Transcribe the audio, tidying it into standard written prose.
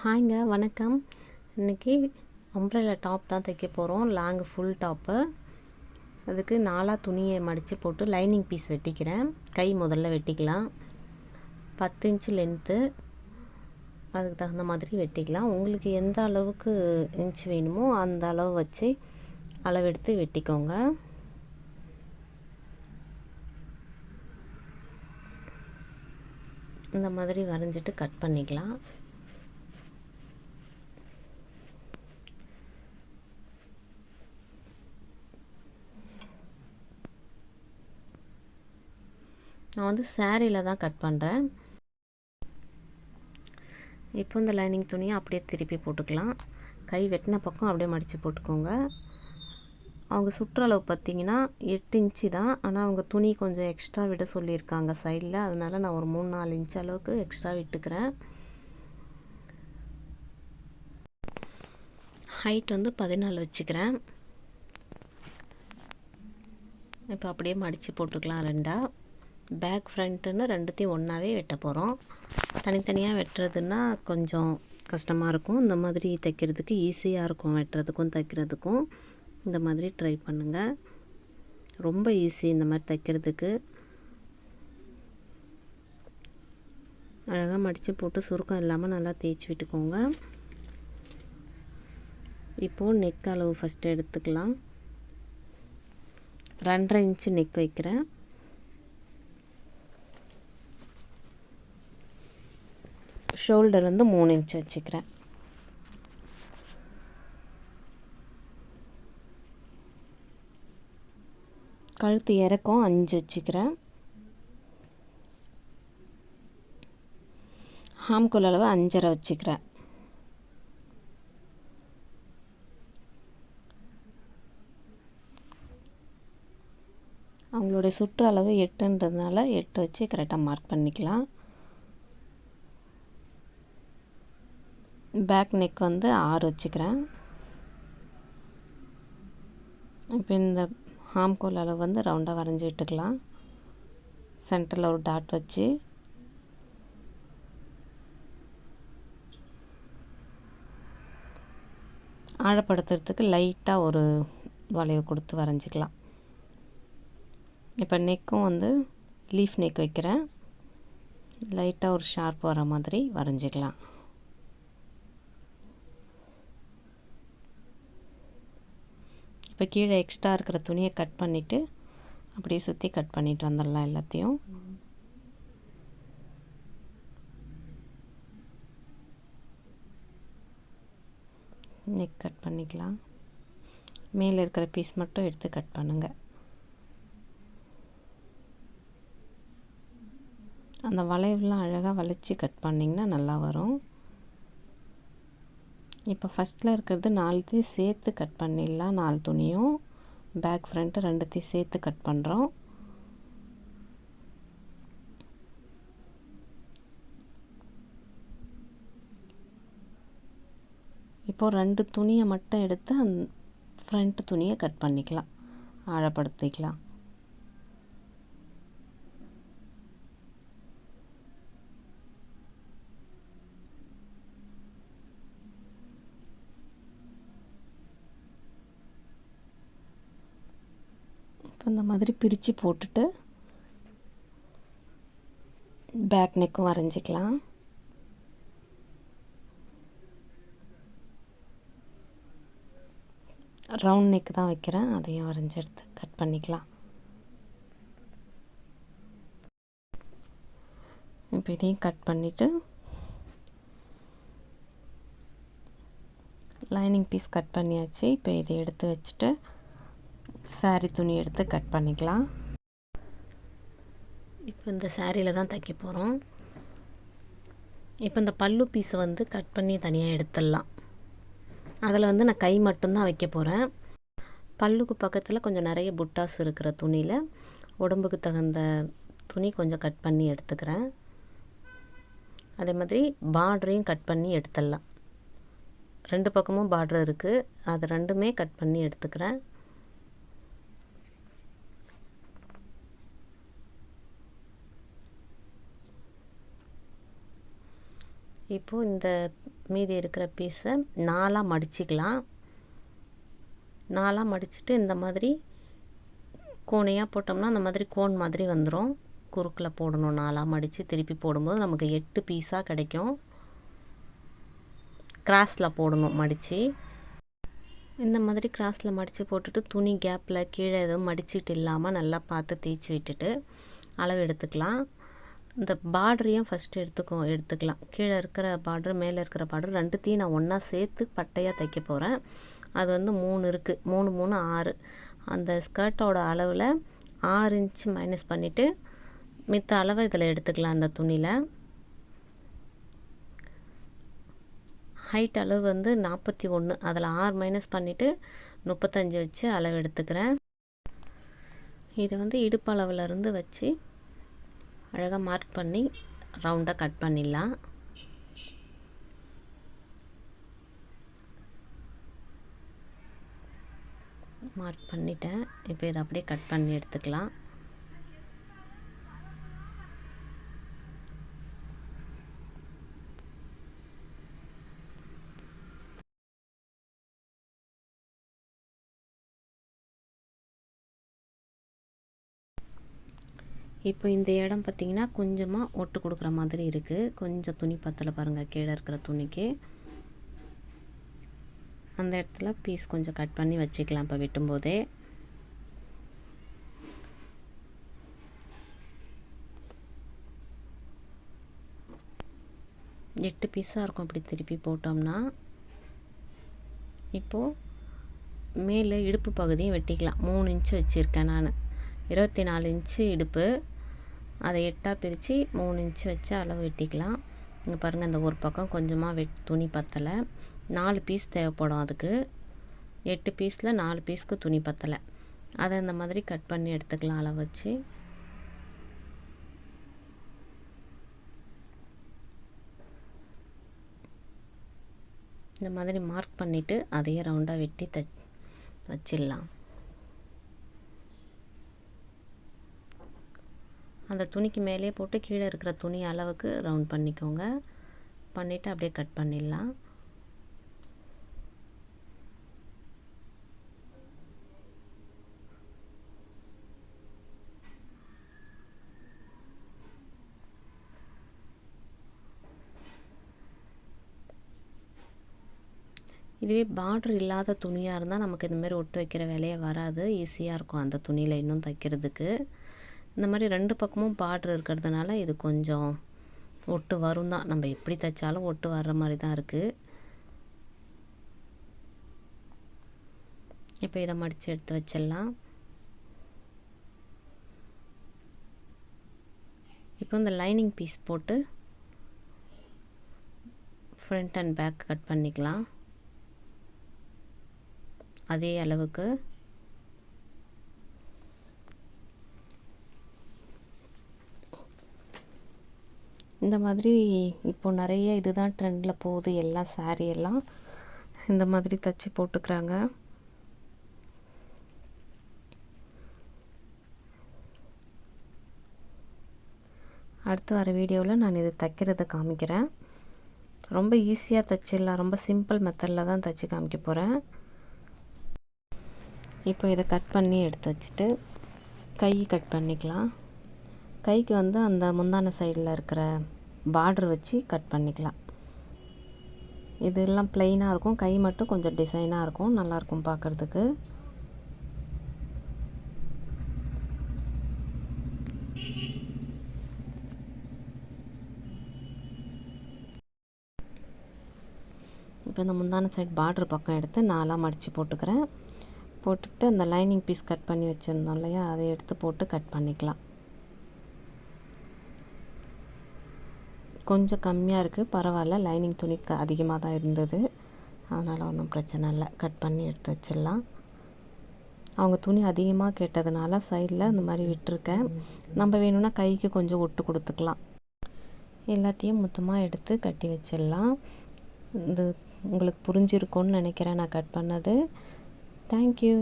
ஹாய்ங்க, வணக்கம். இன்றைக்கி umbrella top தான் தைக்க போகிறோம். Long full top. அதுக்கு 4 துணியை மடித்து போட்டு லைனிங் பீஸ் வெட்டிக்கிறேன். கை முதல்ல வெட்டிக்கலாம். 10 இன்ச்சு லென்த்து, அதுக்கு தகுந்த மாதிரி வெட்டிக்கலாம். உங்களுக்கு எந்த அளவுக்கு இன்ச் வேணுமோ அந்த அளவு வச்சு அளவெடுத்து வெட்டிக்கோங்க. இந்த மாதிரி வரைஞ்சிட்டு கட் பண்ணிக்கலாம். நான் வந்து சாரியில் தான் கட் பண்ணுறேன். இப்போ இந்த லைனிங் துணியை அப்படியே திருப்பி போட்டுக்கலாம். கை வெட்டின பக்கம் அப்படியே மடித்து போட்டுக்கோங்க. அவங்க சுற்றளவு பார்த்திங்கன்னா 8 இன்ச்சு தான். ஆனால் அவங்க துணி கொஞ்சம் எக்ஸ்ட்ரா விட சொல்லியிருக்காங்க சைடில். அதனால் நான் ஒரு 3-4 இன்ச் அளவுக்கு எக்ஸ்ட்ரா விட்டுக்கிறேன். ஹைட் வந்து 14 வச்சுக்கிறேன். இப்போ அப்படியே மடித்து போட்டுக்கலாம் ரெண்டாக. பேக் ஃப்ரண்ட்டுன்னு ரெண்டுத்தையும் ஒன்றாவே வெட்ட போகிறோம். தனித்தனியாக வெட்டுறதுன்னா கொஞ்சம் கஷ்டமாக இருக்கும். இந்த மாதிரி தைக்கிறதுக்கு ஈஸியாக இருக்கும். வெட்டுறதுக்கும் தைக்கிறதுக்கும் இந்த மாதிரி ட்ரை பண்ணுங்கள். ரொம்ப ஈஸி இந்த மாதிரி தைக்கிறதுக்கு. அழகாக மடித்து போட்டு சுருக்கம் இல்லாமல் நல்லா தேய்ச்சி விட்டுக்கோங்க. இப்போது நெக் அளவு ஃபஸ்ட்டு எடுத்துக்கலாம். 2.5 இன்ச்சு நெக் வைக்கிறேன். ஷோல்டர் வந்து 3 இன்ச் வச்சுக்கிறேன். கழுத்து இறக்கம் 5 வச்சுக்கிறேன். ஹாம்கோல் அளவு 5.5 வச்சுக்கிறேன். அவங்களுடைய சுற்று அளவு 8ன்றதுனால 8 வச்சு கரெக்டாக மார்க் பண்ணிக்கலாம். பேக் நெக் வந்து 6 வச்சுக்கிறேன். இப்போ இந்த ஹாம்கோல் அளவு வந்து ரவுண்டாக வரைஞ்சி விட்டுக்கலாம். சென்டரில் ஒரு டாட் வச்சு ஆழப்படுத்துறதுக்கு லைட்டாக ஒரு வளைவு கொடுத்து வரைஞ்சிக்கலாம். இப்போ நெக்கும் வந்து லீஃப் நெக் வைக்கிறேன். லைட்டாக ஒரு ஷார்ப் வர மாதிரி வரைஞ்சிக்கலாம். இப்போ கீழே எக்ஸ்ட்ரா இருக்கிற துணியை கட் பண்ணிவிட்டு அப்படியே சுற்றி கட் பண்ணிட்டு வந்துடலாம் எல்லாத்தையும். நெக் கட் பண்ணிக்கலாம். மேலே இருக்கிற பீஸ் மட்டும் எடுத்து கட் பண்ணுங்கள். அந்த வளைவுலாம் அழகாக வளைச்சி கட் பண்ணிங்கன்னா நல்லா வரும். இப்போ ஃபஸ்ட்டில் இருக்கிறது 4த்தையும் சேர்த்து கட் பண்ணிடலாம். 4 துணியும் பேக் ஃப்ரண்ட்டு 2த்தையும் சேர்த்து கட் பண்ணுறோம். இப்போது 2 துணியை மட்டும் எடுத்து அந்த ஃப்ரண்ட் துணியை கட் பண்ணிக்கலாம், ஆழப்படுத்திக்கலாம். இப்போ இந்த மாதிரி பிரித்து போட்டுட்டு பேக் நெக்கும் வரைஞ்சிக்கலாம். ரவுண்ட் நெக் தான் வைக்கிறேன். அதையும் வரைஞ்சி எடுத்து கட் பண்ணிக்கலாம். இப்போ இதையும் கட் பண்ணிவிட்டு லைனிங் பீஸ் கட் பண்ணியாச்சு. இப்போ இதை எடுத்து வச்சுட்டு சாரீ துணி எடுத்து கட் பண்ணிக்கலாம். இப்போ இந்த சாரியில் தான் தைக்க போகிறோம். இப்போ இந்த பல்லு பீஸை வந்து கட் பண்ணி தனியாக எடுத்துடலாம். அதில் வந்து நான் கை மட்டும்தான் வைக்க போகிறேன். பல்லுக்கு பக்கத்தில் கொஞ்சம் நிறைய புட்டாஸ் இருக்கிற துணியில் உடம்புக்கு தகுந்த துணி கொஞ்சம் கட் பண்ணி எடுத்துக்கிறேன். அதே மாதிரி பார்டரையும் கட் பண்ணி எடுத்துடலாம். 2 பக்கமும் பார்டர் இருக்குது. அது 2மே கட் பண்ணி எடுத்துக்கிறேன். இப்போது இந்த மீதி இருக்கிற பீஸை 4ஆக மடிச்சிக்கலாம். 4ஆக மடிச்சுட்டு இந்த மாதிரி கோணையாக போட்டோம்னா அந்த மாதிரி கோன் மாதிரி வந்துடும். குறுக்கில் போடணும். 4ஆக மடித்து திருப்பி போடும்போது நமக்கு 8 பீஸாக கிடைக்கும். கிராஸில் போடணும் மடித்து. இந்த மாதிரி கிராஸில் மடித்து போட்டுட்டு துணி கேப்பில் கீழே எதுவும் மடிச்சிட்டு இல்லாமல் நல்லா பார்த்து தேய்ச்சி விட்டுட்டு அளவு எடுத்துக்கலாம். இந்த பார்டரையும் ஃபஸ்ட்டு எடுத்துக்கலாம். கீழே இருக்கிற பார்டர் மேலே இருக்கிற பார்டர் ரெண்டுத்தையும் நான் ஒன்றா சேர்த்து பட்டையாக தைக்க போகிறேன். அது வந்து 3 இருக்குது. 3 3 6. அந்த ஸ்கர்ட்டோட அளவில் 6 இன்ச்சு மைனஸ் பண்ணிவிட்டு மித்த அளவை இதில் எடுத்துக்கலாம். அந்த துணியில் ஹைட் அளவு வந்து 41. அதில் 6 மைனஸ் பண்ணிவிட்டு 35 வச்சு அளவு எடுத்துக்கிறேன். இதை வந்து இடுப்பு அளவுலேருந்து வச்சு அழகாக மார்க் பண்ணி ரவுண்டாக கட் பண்ணிடலாம். மார்க் பண்ணிட்டேன். இப்போ இதை அப்படியே கட் பண்ணி எடுத்துக்கலாம். இப்போ இந்த இடம் பார்த்திங்கன்னா கொஞ்சமாக ஒட்டு கொடுக்குற மாதிரி இருக்குது. கொஞ்சம் துணி பத்தலை பாருங்கள், கீழே இருக்கிற துணிக்கு. அந்த இடத்துல பீஸ் கொஞ்சம் கட் பண்ணி வச்சுக்கலாம். இப்போ வெட்டும்போதே எட்டு பீஸாக இருக்கும் இப்படி திருப்பி போட்டோம்னா. இப்போது மேலே இடுப்பு பகுதியும் வெட்டிக்கலாம். 3 இன்ச்சு வச்சுருக்கேன் நான். 24 இன்ச்சு இடுப்பு. அதை 8ஆக பிரித்து 3 இன்ச்சு வச்சு அளவு வெட்டிக்கலாம். இங்கே பாருங்கள், இந்த ஒரு பக்கம் கொஞ்சமாக துணி பத்தலை. 4 பீஸ் தேவைப்படும். அதுக்கு 8 பீஸில் 4 பீஸ்க்கு துணி பத்தலை. அதை இந்த மாதிரி கட் பண்ணி எடுத்துக்கலாம் அளவு வச்சு. இந்த மாதிரி மார்க் பண்ணிவிட்டு அதையே ரவுண்டாக வெட்டி வச்சிடலாம். அந்த துணிக்கு மேலே போட்டு கீழே இருக்கிற துணி அளவுக்கு ரவுண்ட் பண்ணிக்கோங்க. பண்ணிவிட்டு அப்படியே கட் பண்ணிடலாம். இதுவே பார்டர் இல்லாத துணியாக இருந்தால் நமக்கு இந்தமாரி ஒட்டு வைக்கிற வேலையே வராது. ஈஸியாக இருக்கும் அந்த துணியில் இன்னும் தைக்கிறதுக்கு. இந்த மாதிரி 2 பக்கமும் பார்டர் இருக்கிறதுனால இது கொஞ்சம் ஒட்டு வரும் தான். நம்ம எப்படி தைச்சாலும் ஒட்டு வர்ற மாதிரி தான் இருக்குது. இப்போ இதை மடித்து எடுத்து வச்சிடலாம். இப்போ இந்த லைனிங் பீஸ் போட்டு ஃப்ரண்ட் அண்ட் பேக் கட் பண்ணிக்கலாம். அதே அளவுக்கு இந்த மாதிரி இப்போ நிறைய இதுதான் ட்ரெண்டில் போகுது. எல்லாம் சாரீ எல்லாம் இந்த மாதிரி தைச்சி போட்டுக்கிறாங்க. அடுத்து வர வீடியோவில் நான் இது தைக்கிறத காமிக்கிறேன். ரொம்ப ஈஸியாக தைச்சிடலாம். ரொம்ப சிம்பிள் மெத்தடில் தான் தைச்சி காமிக்க போகிறேன். இப்போ இதை கட் பண்ணி எடுத்து வச்சுட்டு கை கட் பண்ணிக்கலாம். கைக்கு வந்து அந்த முந்தான சைடில் இருக்கிற பார்டர் வச்சு கட் பண்ணிக்கலாம். இதெல்லாம் ப்ளைனாக இருக்கும். கை மட்டும் கொஞ்சம் டிசைனாக இருக்கும். நல்லாயிருக்கும் பார்க்குறதுக்கு. இப்போ இந்த முந்தான சைடு பார்டர் பக்கம் எடுத்து 4ஆக மடித்து போட்டுக்கிறேன். போட்டுட்டு அந்த லைனிங் பீஸ் கட் பண்ணி வச்சுருந்தோம் இல்லையா, அதை எடுத்து போட்டு கட் பண்ணிக்கலாம். கொஞ்சம் கம்மியாக இருக்குது, பரவாயில்ல. லைனிங் துணி அதிகமாக தான் இருந்தது, அதனால் ஒன்றும் பிரச்சனை இல்லை. கட் பண்ணி எடுத்து வச்சிடலாம். அவங்க துணி அதிகமாக கேட்டதுனால சைடில் இந்த மாதிரி விட்டுருக்கேன். நம்ம வேணும்னா கைக்கு கொஞ்சம் ஒட்டு கொடுத்துக்கலாம். எல்லாத்தையும் மொத்தமாக எடுத்து கட்டி வச்சிடலாம். இது உங்களுக்கு புரிஞ்சிருக்கும்னு நினைக்கிறேன் நான் கட் பண்ணது. தேங்க்யூ.